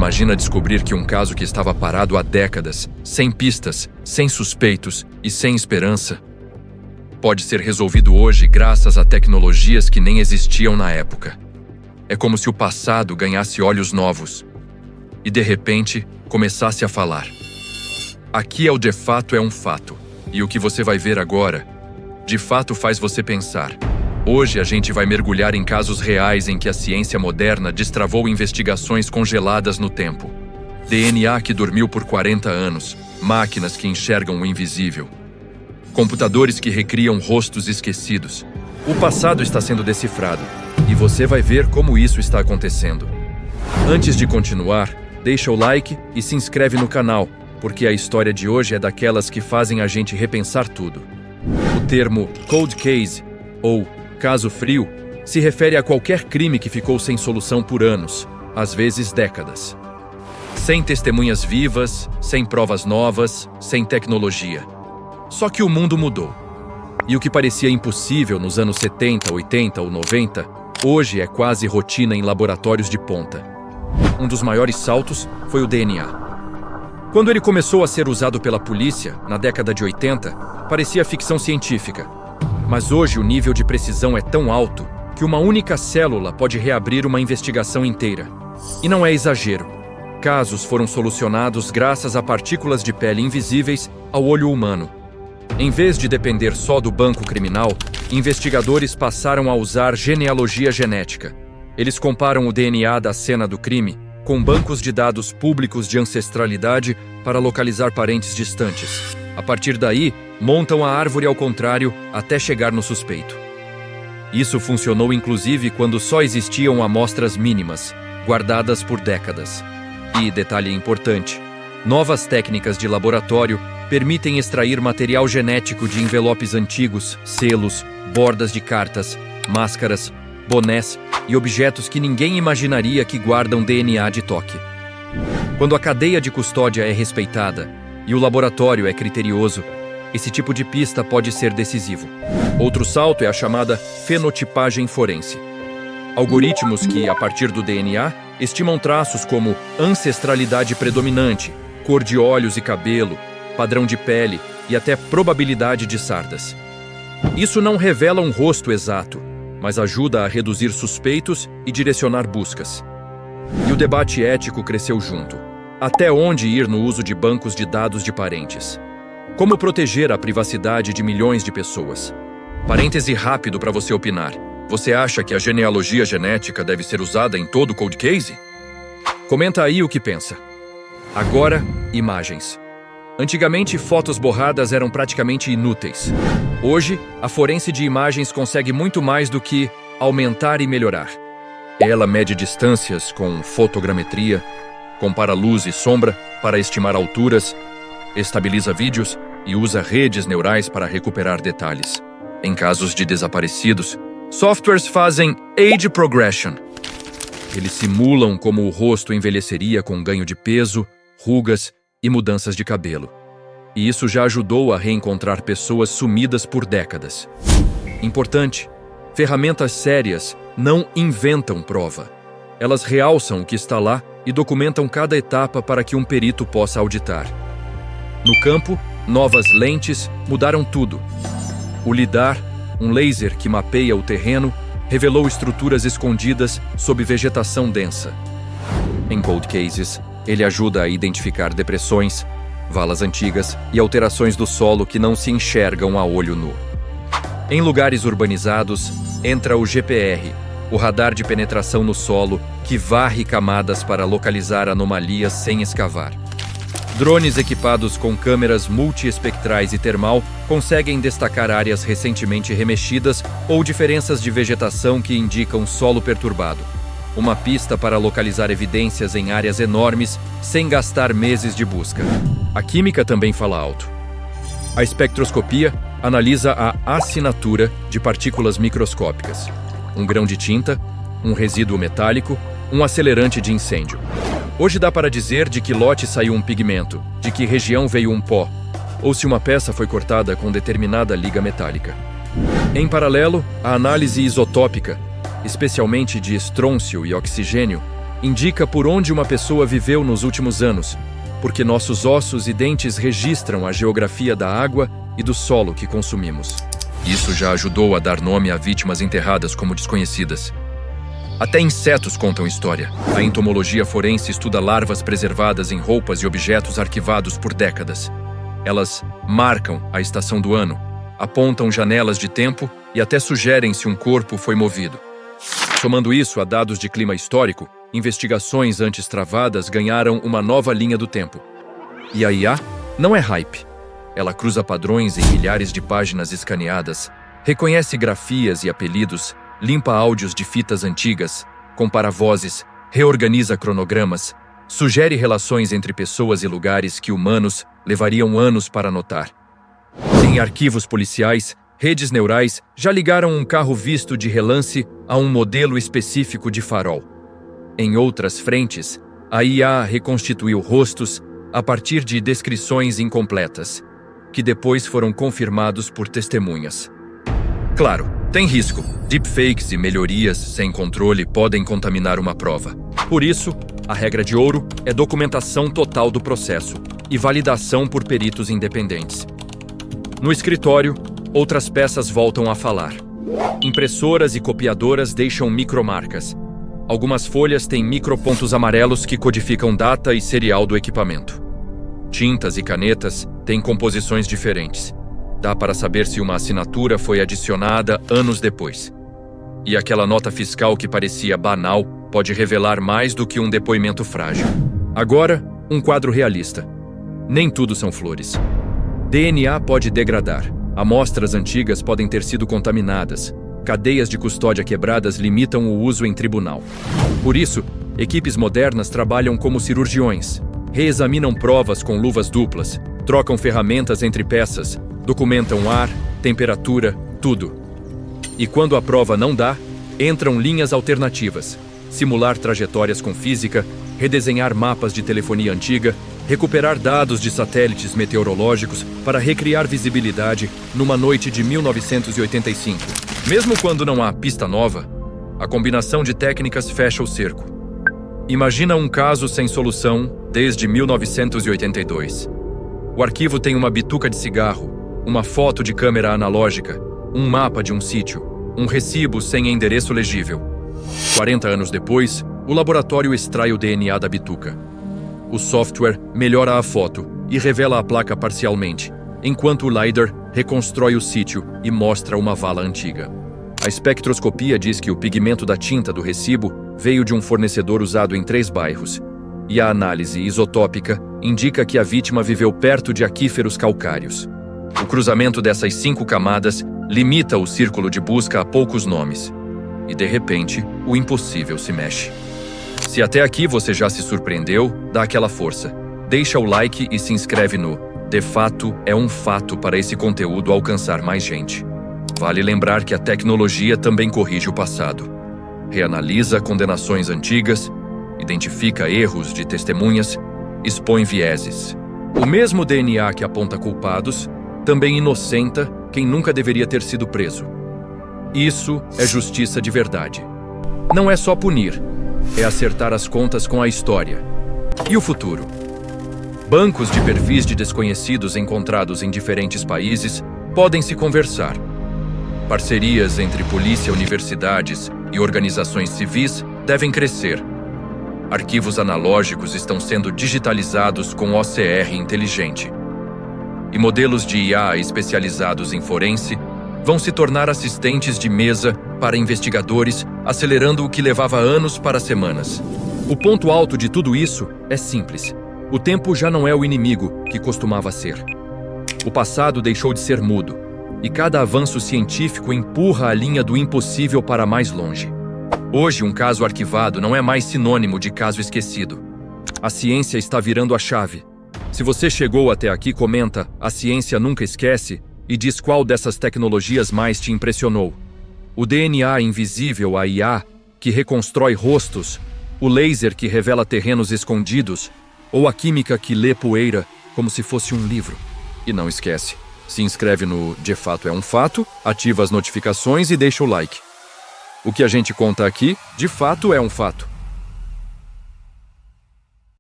Imagina descobrir que um caso que estava parado há décadas, sem pistas, sem suspeitos e sem esperança, pode ser resolvido hoje graças a tecnologias que nem existiam na época. É como se o passado ganhasse olhos novos e, de repente, começasse a falar. Aqui é o de fato é um fato, e o que você vai ver agora, de fato faz você pensar. Hoje a gente vai mergulhar em casos reais em que a ciência moderna destravou investigações congeladas no tempo. DNA que dormiu por 40 anos, máquinas que enxergam o invisível, computadores que recriam rostos esquecidos. O passado está sendo decifrado, e você vai ver como isso está acontecendo. Antes de continuar, deixa o like e se inscreve no canal, porque a história de hoje é daquelas que fazem a gente repensar tudo. O termo cold case, ou caso frio, se refere a qualquer crime que ficou sem solução por anos, às vezes décadas. Sem testemunhas vivas, sem provas novas, sem tecnologia. Só que o mundo mudou. E o que parecia impossível nos anos 70, 80 ou 90, hoje é quase rotina em laboratórios de ponta. Um dos maiores saltos foi o DNA. Quando ele começou a ser usado pela polícia, na década de 80, parecia ficção científica. Mas hoje o nível de precisão é tão alto que uma única célula pode reabrir uma investigação inteira. E não é exagero. Casos foram solucionados graças a partículas de pele invisíveis ao olho humano. Em vez de depender só do banco criminal, investigadores passaram a usar genealogia genética. Eles comparam o DNA da cena do crime com bancos de dados públicos de ancestralidade para localizar parentes distantes. A partir daí, montam a árvore ao contrário até chegar no suspeito. Isso funcionou inclusive quando só existiam amostras mínimas, guardadas por décadas. E, detalhe importante, novas técnicas de laboratório permitem extrair material genético de envelopes antigos, selos, bordas de cartas, máscaras, bonés e objetos que ninguém imaginaria que guardam DNA de toque. Quando a cadeia de custódia é respeitada e o laboratório é criterioso, esse tipo de pista pode ser decisivo. Outro salto é a chamada fenotipagem forense. Algoritmos que, a partir do DNA, estimam traços como ancestralidade predominante, cor de olhos e cabelo, padrão de pele e até probabilidade de sardas. Isso não revela um rosto exato, mas ajuda a reduzir suspeitos e direcionar buscas. E o debate ético cresceu junto. Até onde ir no uso de bancos de dados de parentes? Como proteger a privacidade de milhões de pessoas? Parêntese rápido para você opinar. Você acha que a genealogia genética deve ser usada em todo cold case? Comenta aí o que pensa. Agora, imagens. Antigamente, fotos borradas eram praticamente inúteis. Hoje, a forense de imagens consegue muito mais do que aumentar e melhorar. Ela mede distâncias com fotogrametria, compara luz e sombra para estimar alturas, estabiliza vídeos e usa redes neurais para recuperar detalhes. Em casos de desaparecidos, softwares fazem age progression. Eles simulam como o rosto envelheceria com ganho de peso, rugas e mudanças de cabelo. E isso já ajudou a reencontrar pessoas sumidas por décadas. Importante, ferramentas sérias não inventam prova. Elas realçam o que está lá e documentam cada etapa para que um perito possa auditar. No campo, novas lentes mudaram tudo. O LIDAR, um laser que mapeia o terreno, revelou estruturas escondidas sob vegetação densa. Em cold cases, ele ajuda a identificar depressões, valas antigas e alterações do solo que não se enxergam a olho nu. Em lugares urbanizados, entra o GPR, o radar de penetração no solo, que varre camadas para localizar anomalias sem escavar. Drones equipados com câmeras multiespectrais e termal conseguem destacar áreas recentemente remexidas ou diferenças de vegetação que indicam solo perturbado. Uma pista para localizar evidências em áreas enormes sem gastar meses de busca. A química também fala alto. A espectroscopia analisa a assinatura de partículas microscópicas. Um grão de tinta, um resíduo metálico, um acelerante de incêndio. Hoje dá para dizer de que lote saiu um pigmento, de que região veio um pó, ou se uma peça foi cortada com determinada liga metálica. Em paralelo, a análise isotópica, especialmente de estrôncio e oxigênio, indica por onde uma pessoa viveu nos últimos anos, porque nossos ossos e dentes registram a geografia da água e do solo que consumimos. Isso já ajudou a dar nome a vítimas enterradas como desconhecidas. Até insetos contam história. A entomologia forense estuda larvas preservadas em roupas e objetos arquivados por décadas. Elas marcam a estação do ano, apontam janelas de tempo e até sugerem se um corpo foi movido. Somando isso a dados de clima histórico, investigações antes travadas ganharam uma nova linha do tempo. E a IA não é hype. Ela cruza padrões em milhares de páginas escaneadas, reconhece grafias e apelidos, limpa áudios de fitas antigas, compara vozes, reorganiza cronogramas, sugere relações entre pessoas e lugares que humanos levariam anos para notar. Em arquivos policiais, redes neurais já ligaram um carro visto de relance a um modelo específico de farol. Em outras frentes, a IA reconstituiu rostos a partir de descrições incompletas, que depois foram confirmados por testemunhas. Claro, tem risco. Deepfakes e melhorias sem controle podem contaminar uma prova. Por isso, a regra de ouro é documentação total do processo e validação por peritos independentes. No escritório, outras peças voltam a falar. Impressoras e copiadoras deixam micromarcas. Algumas folhas têm micropontos amarelos que codificam data e serial do equipamento. Tintas e canetas têm composições diferentes. Dá para saber se uma assinatura foi adicionada anos depois. E aquela nota fiscal que parecia banal pode revelar mais do que um depoimento frágil. Agora, um quadro realista. Nem tudo são flores. DNA pode degradar. Amostras antigas podem ter sido contaminadas. Cadeias de custódia quebradas limitam o uso em tribunal. Por isso, equipes modernas trabalham como cirurgiões. Reexaminam provas com luvas duplas, trocam ferramentas entre peças, documentam ar, temperatura, tudo. E quando a prova não dá, entram linhas alternativas, simular trajetórias com física, redesenhar mapas de telefonia antiga, recuperar dados de satélites meteorológicos para recriar visibilidade numa noite de 1985. Mesmo quando não há pista nova, a combinação de técnicas fecha o cerco. Imagina um caso sem solução desde 1982. O arquivo tem uma bituca de cigarro, uma foto de câmera analógica, um mapa de um sítio, um recibo sem endereço legível. 40 anos depois, o laboratório extrai o DNA da bituca. O software melhora a foto e revela a placa parcialmente, enquanto o LiDAR reconstrói o sítio e mostra uma vala antiga. A espectroscopia diz que o pigmento da tinta do recibo veio de um fornecedor usado em 3 bairros, e a análise isotópica indica que a vítima viveu perto de aquíferos calcários. O cruzamento dessas 5 camadas limita o círculo de busca a poucos nomes. E, de repente, o impossível se mexe. Se até aqui você já se surpreendeu, dá aquela força. Deixa o like e se inscreve no De Fato é um Fato para esse conteúdo alcançar mais gente. Vale lembrar que a tecnologia também corrige o passado. Reanalisa condenações antigas, identifica erros de testemunhas, expõe vieses. O mesmo DNA que aponta culpados também inocenta quem nunca deveria ter sido preso. Isso é justiça de verdade. Não é só punir, é acertar as contas com a história. E o futuro? Bancos de perfis de desconhecidos encontrados em diferentes países podem se conversar. Parcerias entre polícia, universidades e organizações civis devem crescer. Arquivos analógicos estão sendo digitalizados com OCR inteligente. E modelos de IA especializados em forense vão se tornar assistentes de mesa para investigadores, acelerando o que levava anos para semanas. O ponto alto de tudo isso é simples. O tempo já não é o inimigo que costumava ser. O passado deixou de ser mudo, e cada avanço científico empurra a linha do impossível para mais longe. Hoje, um caso arquivado não é mais sinônimo de caso esquecido. A ciência está virando a chave. Se você chegou até aqui, comenta "A ciência nunca esquece" e diz qual dessas tecnologias mais te impressionou. O DNA invisível, a IA, que reconstrói rostos, o laser que revela terrenos escondidos, ou a química que lê poeira como se fosse um livro. E não esquece, se inscreve no De Fato é um Fato, ativa as notificações e deixa o like. O que a gente conta aqui, de fato, é um fato.